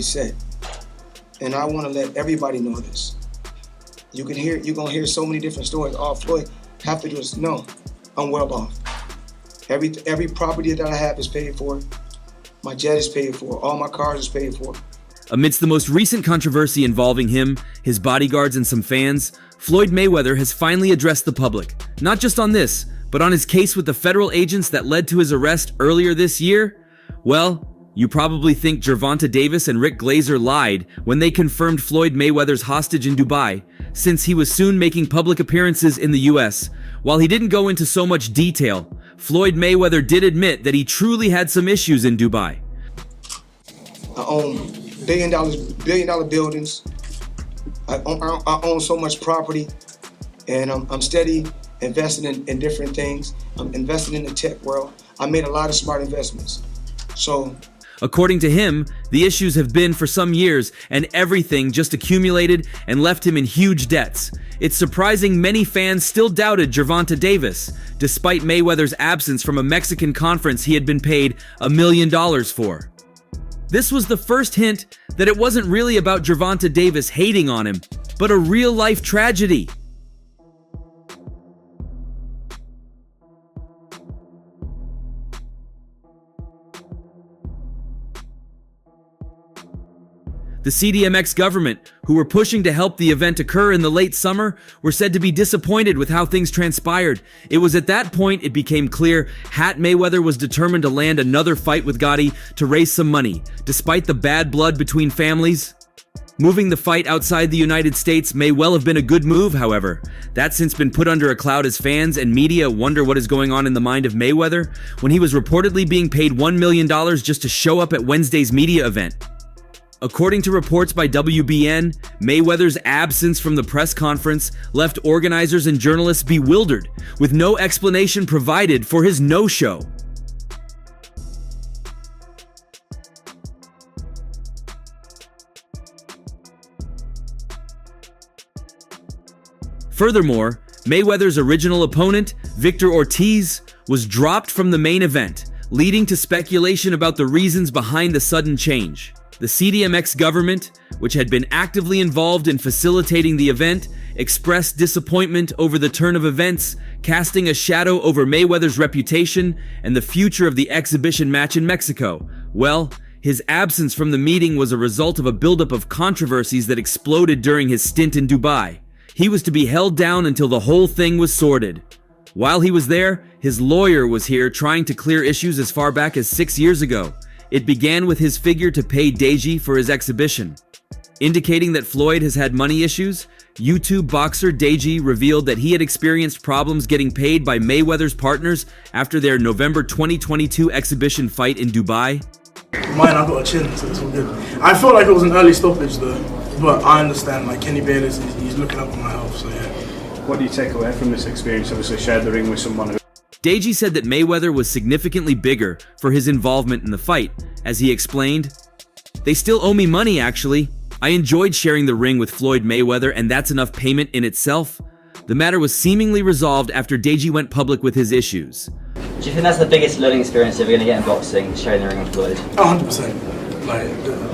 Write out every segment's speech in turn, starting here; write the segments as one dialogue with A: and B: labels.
A: said. And I want to let everybody know this. You're gonna hear so many different stories. Oh, Floyd have to do this. No, I'm well off. Every property that I have is paid for. My jet is paid for. All my cars is paid for.
B: Amidst the most recent controversy involving him, his bodyguards, and some fans, Floyd Mayweather has finally addressed the public, not just on this, but on his case with the federal agents that led to his arrest earlier this year. Well, you probably think Gervonta Davis and Rick Glazer lied when they confirmed Floyd Mayweather's hostage in Dubai, since he was soon making public appearances in the US. While he didn't go into so much detail, Floyd Mayweather did admit that he truly had some issues in Dubai.
A: I own billion dollar buildings. I own so much property, and I'm steady investing in different things. I'm investing in the tech world. I made a lot of smart investments. So,
B: according to him, the issues have been for some years, and everything just accumulated and left him in huge debts. It's surprising many fans still doubted Gervonta Davis, despite Mayweather's absence from a Mexican conference he had been paid $1 million for. This was the first hint that it wasn't really about Gervonta Davis hating on him, but a real-life tragedy. The CDMX government, who were pushing to help the event occur in the late summer, were said to be disappointed with how things transpired. It was at that point it became clear Hat Mayweather was determined to land another fight with Gotti to raise some money, despite the bad blood between families. Moving the fight outside the United States may well have been a good move, however. That's since been put under a cloud as fans and media wonder what is going on in the mind of Mayweather when he was reportedly being paid $1 million just to show up at Wednesday's media event. According to reports by WBN, Mayweather's absence from the press conference left organizers and journalists bewildered, with no explanation provided for his no-show. Furthermore, Mayweather's original opponent, Victor Ortiz, was dropped from the main event, leading to speculation about the reasons behind the sudden change. The CDMX government, which had been actively involved in facilitating the event, expressed disappointment over the turn of events, casting a shadow over Mayweather's reputation and the future of the exhibition match in Mexico. Well, his absence from the meeting was a result of a buildup of controversies that exploded during his stint in Dubai. He was to be held down until the whole thing was sorted. While he was there, his lawyer was here trying to clear issues as far back as 6 years ago. It began with his figure to pay Deji for his exhibition. Indicating that Floyd has had money issues, YouTube boxer Deji revealed that he had experienced problems getting paid by Mayweather's partners after their November 2022 exhibition fight in Dubai.
C: Mine, I got a chin, so it's all good. I felt like it was an early stoppage though, but I understand, like Kenny Bayless, he's looking up on my health, so yeah.
D: What do you take away from this experience? Obviously shared the ring with someone who...
B: Deji said that Mayweather was significantly bigger for his involvement in the fight. As he explained, "They still owe me money, actually. I enjoyed sharing the ring with Floyd Mayweather, and that's enough payment in itself." The matter was seemingly resolved after Deji went public with his issues.
E: Do you think that's the biggest learning experience you're going to get in boxing, sharing the ring with Floyd?
C: 100%. Like,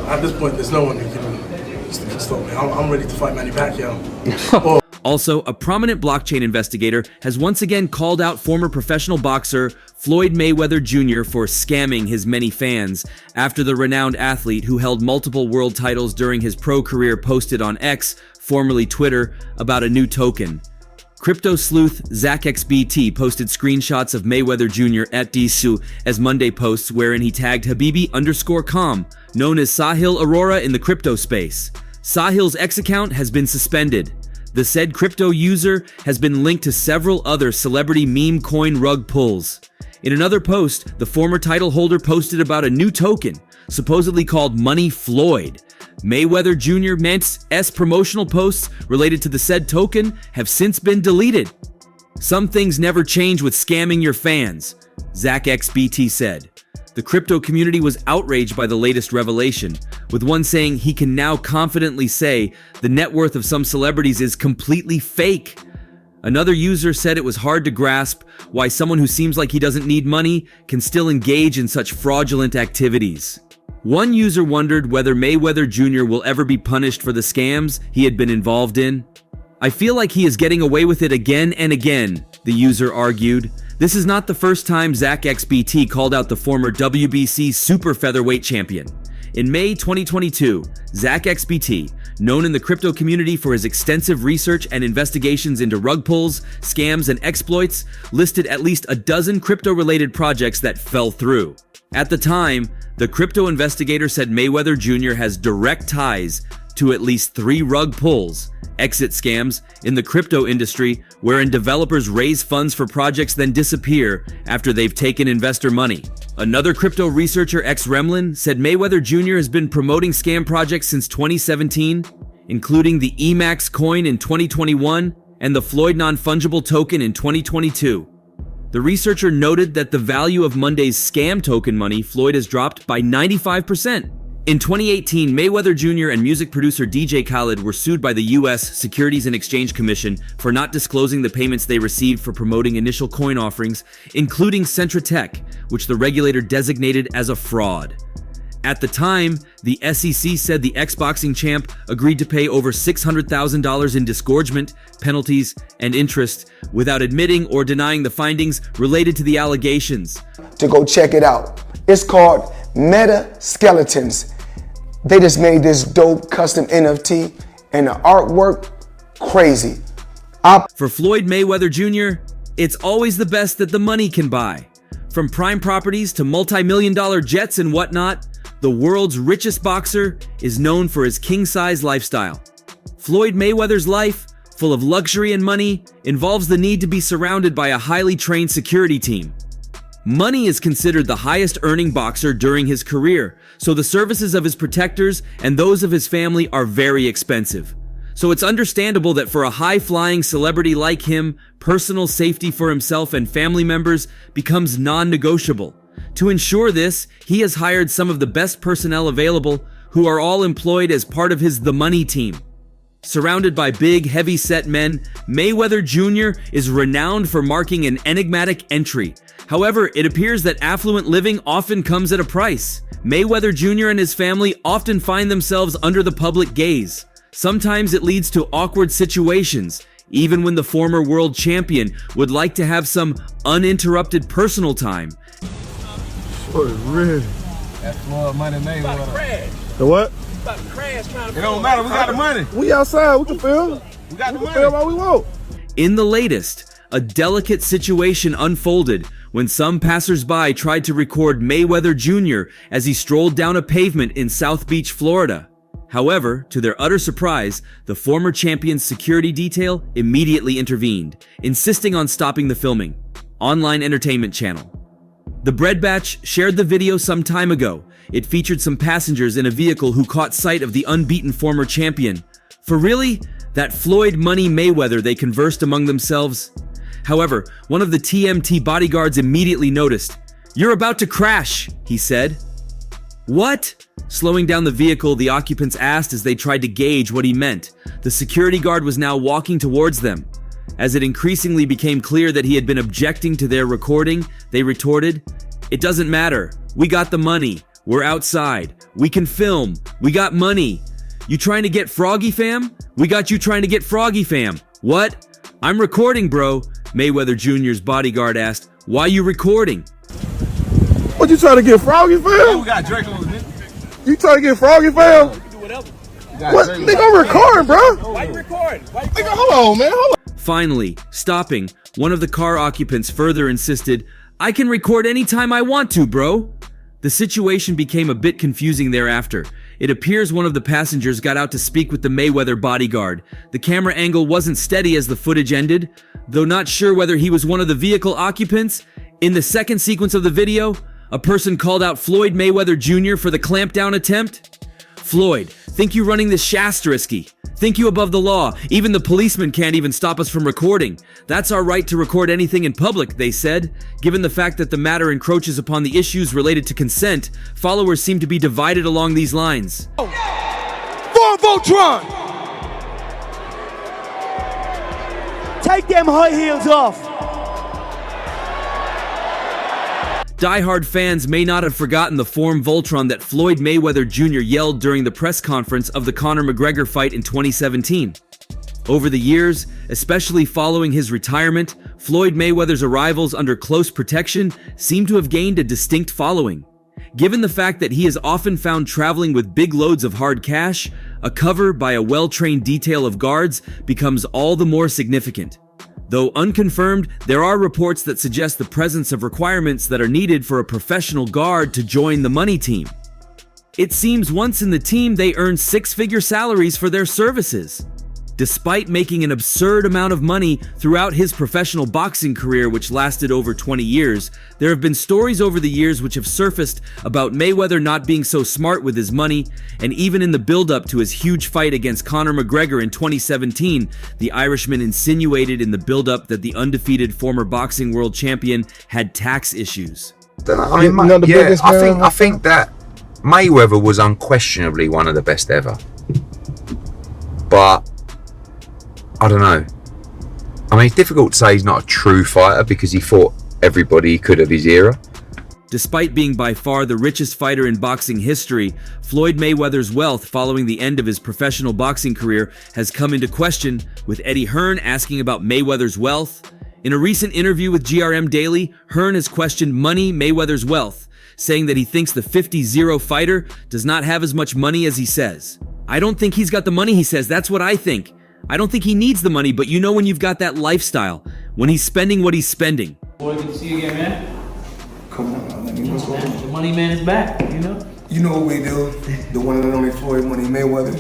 C: at this point, there's no one who can stop me. I'm ready to fight Manny Pacquiao.
B: Also, a prominent blockchain investigator has once again called out former professional boxer Floyd Mayweather Jr. for scamming his many fans after the renowned athlete who held multiple world titles during his pro career posted on X, formerly Twitter, about a new token. Crypto sleuth ZachXBT posted screenshots of Mayweather Jr. at Disu as Monday posts wherein he tagged Habibi_com, known as Sahil Aurora in the crypto space. Sahil's X account has been suspended. The said crypto user has been linked to several other celebrity meme coin rug pulls. In another post, the former title holder posted about a new token, supposedly called Money Floyd. Mayweather Jr.'s promotional posts related to the said token have since been deleted. "Some things never change with scamming your fans," ZachXBT said. The crypto community was outraged by the latest revelation, with one saying he can now confidently say the net worth of some celebrities is completely fake. Another user said it was hard to grasp why someone who seems like he doesn't need money can still engage in such fraudulent activities. One user wondered whether Mayweather Jr. will ever be punished for the scams he had been involved in. "I feel like he is getting away with it again and again," the user argued. This is not the first time Zach XBT called out the former WBC super featherweight champion. In May 2022, Zach XBT, known in the crypto community for his extensive research and investigations into rug pulls, scams, and exploits, listed at least a dozen crypto-related projects that fell through. At the time, the crypto investigator said Mayweather Jr. has direct ties to at least 3 rug pulls, exit scams, in the crypto industry, wherein developers raise funds for projects then disappear after they've taken investor money. Another crypto researcher, X Remlin, said Mayweather Jr. has been promoting scam projects since 2017, including the EMAX coin in 2021 and the Floyd non-fungible token in 2022. The researcher noted that the value of Monday's scam token money, Floyd, has dropped by 95%. In 2018, Mayweather Jr. and music producer DJ Khaled were sued by the U.S. Securities and Exchange Commission for not disclosing the payments they received for promoting initial coin offerings, including Centra Tech, which the regulator designated as a fraud. At the time, the SEC said the ex-boxing champ agreed to pay over $600,000 in disgorgement, penalties, and interest without admitting or denying the findings related to the allegations.
F: To go check it out. It's called Meta Skeletons. They just made this dope custom NFT and the artwork crazy.
B: For Floyd Mayweather Jr., it's always the best that the money can buy. From prime properties to multi-million-dollar jets and whatnot, the world's richest boxer is known for his king-size lifestyle. Floyd Mayweather's life, full of luxury and money, involves the need to be surrounded by a highly trained security team. Money is considered the highest-earning boxer during his career, so the services of his protectors and those of his family are very expensive. So it's understandable that for a high-flying celebrity like him, personal safety for himself and family members becomes non-negotiable. To ensure this, he has hired some of the best personnel available, who are all employed as part of his The Money team. Surrounded by big, heavy-set men, Mayweather Jr. is renowned for marking an enigmatic entry. However, it appears that affluent living often comes at a price. Mayweather Jr. and his family often find themselves under the public gaze. Sometimes it leads to awkward situations, even when the former world champion would like to have some uninterrupted personal time.
G: What, really?
H: That's Floyd Money Mayweather.
G: The what?
H: It don't matter, we got the money.
G: We outside, we can film.
H: We got the
G: We can
H: money.
G: film all we want.
B: In the latest, a delicate situation unfolded when some passersby tried to record Mayweather Jr. as he strolled down a pavement in South Beach, Florida. However, to their utter surprise, the former champion's security detail immediately intervened, insisting on stopping the filming. Online entertainment channel. The Bread Batch shared the video some time ago. It featured some passengers in a vehicle who caught sight of the unbeaten former champion. For really? That Floyd Money Mayweather, they conversed among themselves. However, one of the TMT bodyguards immediately noticed. "You're about to crash," he said. "What?" Slowing down the vehicle, the occupants asked as they tried to gauge what he meant. The security guard was now walking towards them. As it increasingly became clear that he had been objecting to their recording, they retorted, "It doesn't matter. We got the money. We're outside. We can film. We got money. You trying to get froggy, fam? We got you trying to get froggy, fam. What? I'm recording, bro," Mayweather Jr.'s bodyguard asked. "Why you recording?"
G: What, you trying to get froggy,
H: Yeah,
G: fam?
H: we got Draco in it.
G: You trying to get froggy, fam? What? Nigga, I'm recording, bro.
H: Why you recording?
G: Nigga, hold on, man, hold on.
B: Finally, stopping, one of the car occupants further insisted, "I can record anytime I want to, bro." The situation became a bit confusing thereafter. It appears one of the passengers got out to speak with the Mayweather bodyguard. The camera angle wasn't steady as the footage ended. Though not sure whether he was one of the vehicle occupants, in the second sequence of the video, a person called out Floyd Mayweather Jr. for the clampdown attempt. "Floyd, think you running this shasterisky? Think you above the law? Even the policemen can't even stop us from recording. That's our right to record anything in public," they said. Given the fact that the matter encroaches upon the issues related to consent, followers seem to be divided along these lines.
I: For Voltron! Take them high heels off.
B: Die-hard fans may not have forgotten the form Voltron that Floyd Mayweather Jr. yelled during the press conference of the Conor McGregor fight in 2017. Over the years, especially following his retirement, Floyd Mayweather's arrivals under close protection seem to have gained a distinct following. Given the fact that he is often found traveling with big loads of hard cash, a cover by a well-trained detail of guards becomes all the more significant. Though unconfirmed, there are reports that suggest the presence of requirements that are needed for a professional guard to join the money team. It seems once in the team they earn six-figure salaries for their services. Despite making an absurd amount of money throughout his professional boxing career, which lasted over 20 years, there have been stories over the years which have surfaced about Mayweather not being so smart with his money, and even in the build-up to his huge fight against Conor McGregor in 2017, the Irishman insinuated in the build-up that the undefeated former boxing world champion had tax issues.
J: I mean, I think that Mayweather was unquestionably one of the best ever. But I don't know. I mean, it's difficult to say he's not a true fighter because he fought everybody he could of his era.
B: Despite being by far the richest fighter in boxing history, Floyd Mayweather's wealth following the end of his professional boxing career has come into question, with Eddie Hearn asking about Mayweather's wealth. In a recent interview with GRM Daily, Hearn has questioned Money Mayweather's wealth, saying that he thinks the 50-0 fighter does not have as much money as he says. I don't think he's got the money he says, that's what I think. I don't think he needs the money, but you know when you've got that lifestyle, when he's spending what he's spending.
H: Boy, good to see you again, man.
F: Come on, let me know what's going on.
H: The money man is back, you know?
F: You know what we do. The one and only Floyd Money Mayweather,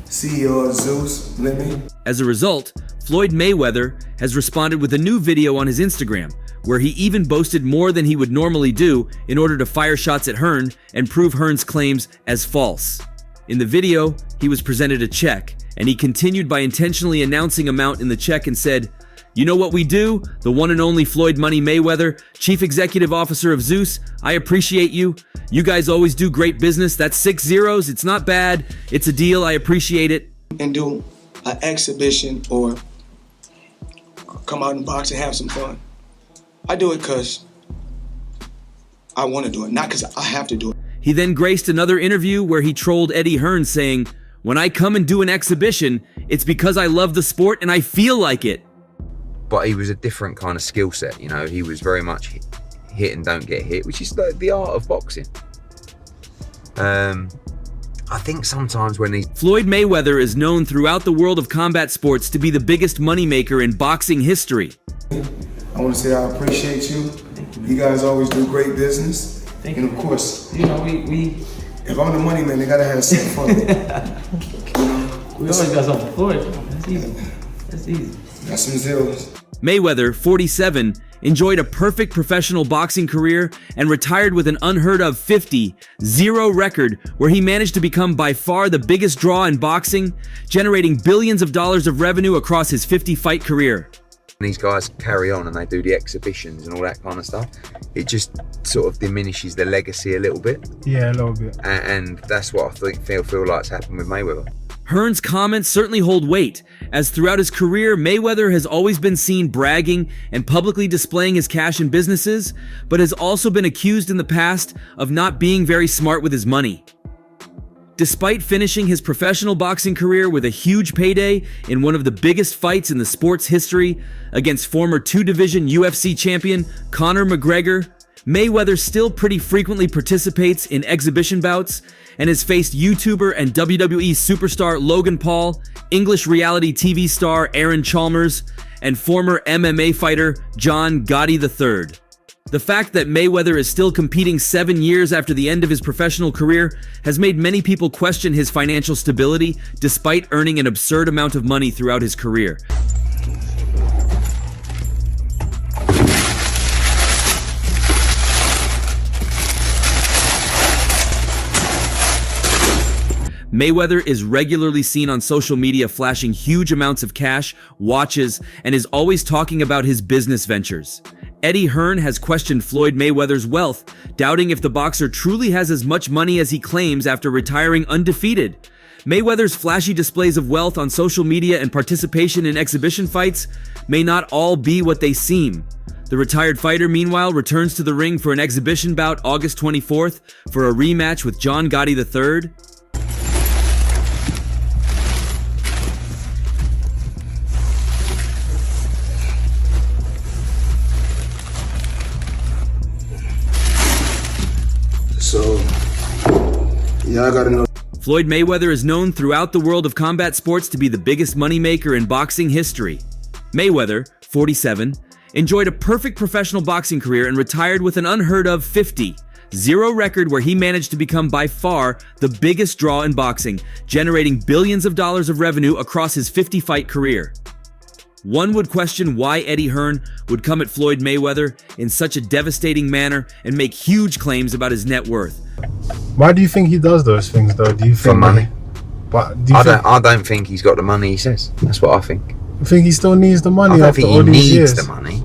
F: CEO of Zeus, Lemmy.
B: As a result, Floyd Mayweather has responded with a new video on his Instagram, where he even boasted more than he would normally do in order to fire shots at Hearn and prove Hearn's claims as false. In the video, he was presented a check, and he continued by intentionally announcing amount in the check and said, "You know what we do? The one and only Floyd Money Mayweather, Chief Executive Officer of Zeus, I appreciate you. You guys always do great business. That's 6 zeros. It's not bad. It's a deal. I appreciate it."
A: And do an exhibition or come out and box and have some fun. I do it because I want to do it, not because I have to do it.
B: He then graced another interview where he trolled Eddie Hearn, saying, "When I come and do an exhibition, it's because I love the sport and I feel like it."
J: But he was a different kind of skill set, you know. He was very much hit and don't get hit, which is the art of boxing. I think sometimes when
B: Floyd Mayweather is known throughout the world of combat sports to be the biggest moneymaker in boxing history.
F: I want to say I appreciate you. You guys always do great business. And of course,
H: You know, we
F: if I'm the money man, they gotta have something for me.
H: we always got something for it. That's easy. That's easy.
F: Got some zeros.
B: Mayweather, 47, enjoyed a perfect professional boxing career and retired with an unheard of 50-0 record where he managed to become by far the biggest draw in boxing, generating billions of dollars of revenue across his 50-fight career.
J: these guys carry on and they do the exhibitions and all that kind of stuff, it just sort of diminishes the legacy a little bit.
G: Yeah, a little bit.
J: And that's what I feel like's happened with Mayweather.
B: Hearn's comments certainly hold weight, as throughout his career, Mayweather has always been seen bragging and publicly displaying his cash in businesses, but has also been accused in the past of not being very smart with his money. Despite finishing his professional boxing career with a huge payday in one of the biggest fights in the sport's history against former two-division UFC champion Conor McGregor, Mayweather still pretty frequently participates in exhibition bouts and has faced YouTuber and WWE superstar Logan Paul, English reality TV star Aaron Chalmers, and former MMA fighter John Gotti III. The fact that Mayweather is still competing 7 years after the end of his professional career has made many people question his financial stability despite earning an absurd amount of money throughout his career. Mayweather is regularly seen on social media flashing huge amounts of cash, watches, and is always talking about his business ventures. Eddie Hearn has questioned Floyd Mayweather's wealth, doubting if the boxer truly has as much money as he claims after retiring undefeated. Mayweather's flashy displays of wealth on social media and participation in exhibition fights may not all be what they seem. The retired fighter, meanwhile, returns to the ring for an exhibition bout August 24th for a rematch with John Gotti III.
F: So, yeah, I gotta know.
B: Floyd Mayweather is known throughout the world of combat sports to be the biggest moneymaker in boxing history. Mayweather, 47, enjoyed a perfect professional boxing career and retired with an unheard of 50-0 record where he managed to become by far the biggest draw in boxing, generating billions of dollars of revenue across his 50-fight career. One would question why Eddie Hearn would come at Floyd Mayweather in such a devastating manner and make huge claims about his net worth.
G: Why do you think he does those things, though? Do you
J: For
G: think
J: money.
G: But do you
J: I don't think he's got the money he says. That's what I think.
G: think he still needs the money
J: I don't
G: after
J: think
G: all
J: he
G: these
J: needs
G: years?
J: the money.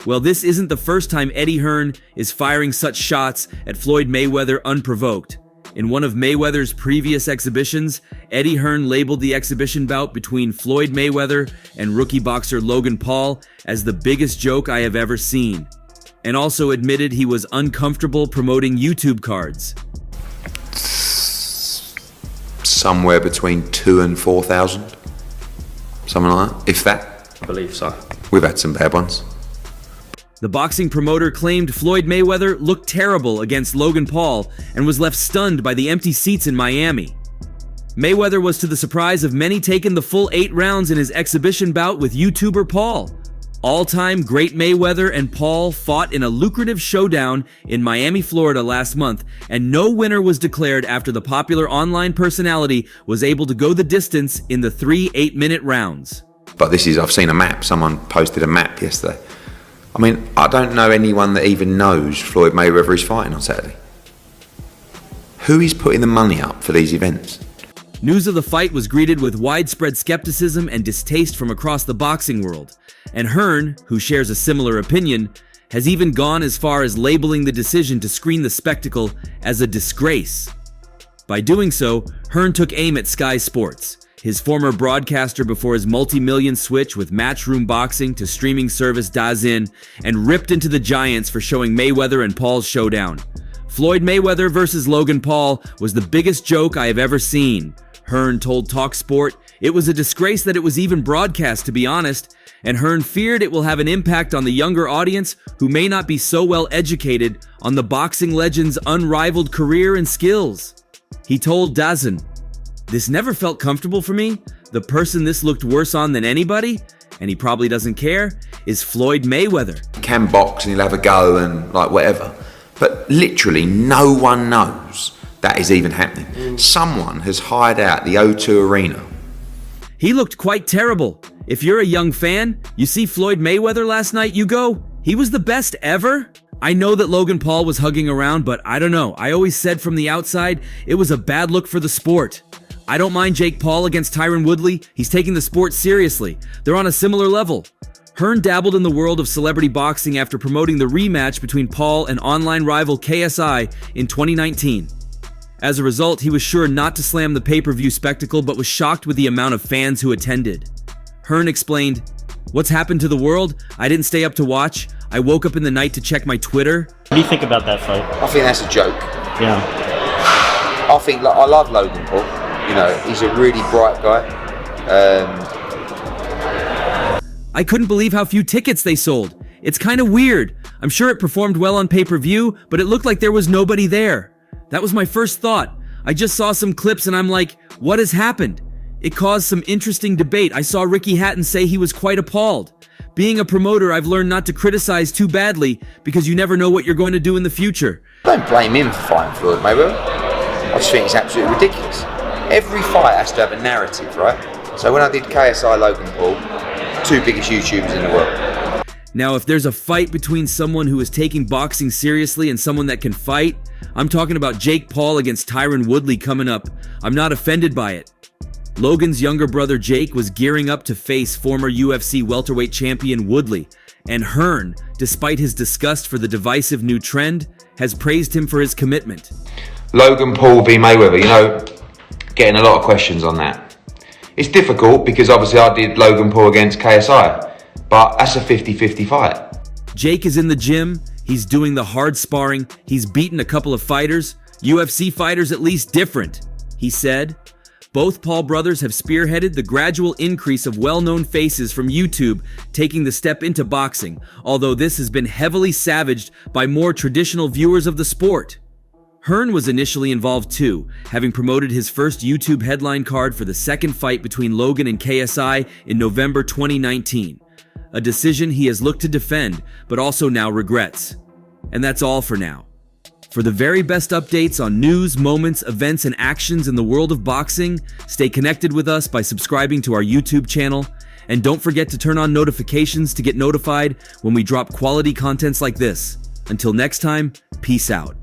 B: Well, this isn't the first time Eddie Hearn is firing such shots at Floyd Mayweather unprovoked. In one of Mayweather's previous exhibitions, Eddie Hearn labeled the exhibition bout between Floyd Mayweather and rookie boxer Logan Paul as the biggest joke I have ever seen, and also admitted he was uncomfortable promoting YouTube cards.
J: Somewhere between 2,000 and 4,000. Something like that, if that.
D: I believe so.
J: We've had some bad ones.
B: The boxing promoter claimed Floyd Mayweather looked terrible against Logan Paul and was left stunned by the empty seats in Miami. Mayweather was to the surprise of many taken the full 8 rounds in his exhibition bout with YouTuber Paul. All-time great Mayweather and Paul fought in a lucrative showdown in Miami, Florida last month, and no winner was declared after the popular online personality was able to go the distance in the 3 8-minute rounds.
J: But I've seen a map. Someone posted a map yesterday. I mean, I don't know anyone that even knows Floyd Mayweather is fighting on Saturday. Who is putting the money up for these events?
B: News of the fight was greeted with widespread skepticism and distaste from across the boxing world. And Hearn, who shares a similar opinion, has even gone as far as labeling the decision to screen the spectacle as a disgrace. By doing so, Hearn took aim at Sky Sports, his former broadcaster before his multi-million switch with Matchroom Boxing to streaming service DAZN, and ripped into the Giants for showing Mayweather and Paul's showdown. Floyd Mayweather versus Logan Paul was the biggest joke I have ever seen. Hearn told TalkSport it was a disgrace that it was even broadcast, to be honest, and Hearn feared it will have an impact on the younger audience who may not be so well educated on the boxing legend's unrivaled career and skills. He told DAZN, "This never felt comfortable for me. The person this looked worse on than anybody, and he probably doesn't care, is Floyd Mayweather."
J: He can box and he'll have a go and like whatever. But literally no one knows that is even happening. Someone has hired out the O2 Arena.
B: He looked quite terrible. If you're a young fan, you see Floyd Mayweather last night, you go, he was the best ever? I know that Logan Paul was hugging around, but I don't know. I always said from the outside, it was a bad look for the sport. I don't mind Jake Paul against Tyron Woodley. He's taking the sport seriously. They're on a similar level. Hearn dabbled in the world of celebrity boxing after promoting the rematch between Paul and online rival KSI in 2019. As a result, he was sure not to slam the pay-per-view spectacle, but was shocked with the amount of fans who attended. Hearn explained, "What's happened to the world? I didn't stay up to watch. I woke up in the night to check my Twitter."
H: What do you think about that fight?
J: I think that's a joke.
H: Yeah.
J: I think I love Logan Paul. You know, he's a really bright guy.
B: I couldn't believe how few tickets they sold. It's kind of weird. I'm sure it performed well on pay-per-view, but it looked like there was nobody there. That was my first thought. I just saw some clips and I'm like, what has happened? It caused some interesting debate. I saw Ricky Hatton say he was quite appalled. Being a promoter, I've learned not to criticize too badly because you never know what you're going to do in the future.
J: I don't blame him for fighting Floyd Mayweather. I just think it's absolutely ridiculous. Every fight has to have a narrative, right? So when I did KSI Logan Paul, 2 biggest YouTubers in the world.
B: Now, if there's a fight between someone who is taking boxing seriously and someone that can fight, I'm talking about Jake Paul against Tyron Woodley coming up. I'm not offended by it. Logan's younger brother Jake was gearing up to face former UFC welterweight champion Woodley, and Hearn, despite his disgust for the divisive new trend, has praised him for his commitment.
J: Logan Paul v Mayweather, you know, getting a lot of questions on that. It's difficult because obviously I did Logan Paul against KSI, but that's a 50-50 fight.
B: Jake is in the gym, he's doing the hard sparring, he's beaten a couple of fighters, UFC fighters at least different, he said. Both Paul brothers have spearheaded the gradual increase of well-known faces from YouTube taking the step into boxing, although this has been heavily savaged by more traditional viewers of the sport. Hearn was initially involved too, having promoted his first YouTube headline card for the second fight between Logan and KSI in November 2019. A decision he has looked to defend, but also now regrets. And that's all for now. For the very best updates on news, moments, events, and actions in the world of boxing, stay connected with us by subscribing to our YouTube channel, and don't forget to turn on notifications to get notified when we drop quality contents like this. Until next time, peace out.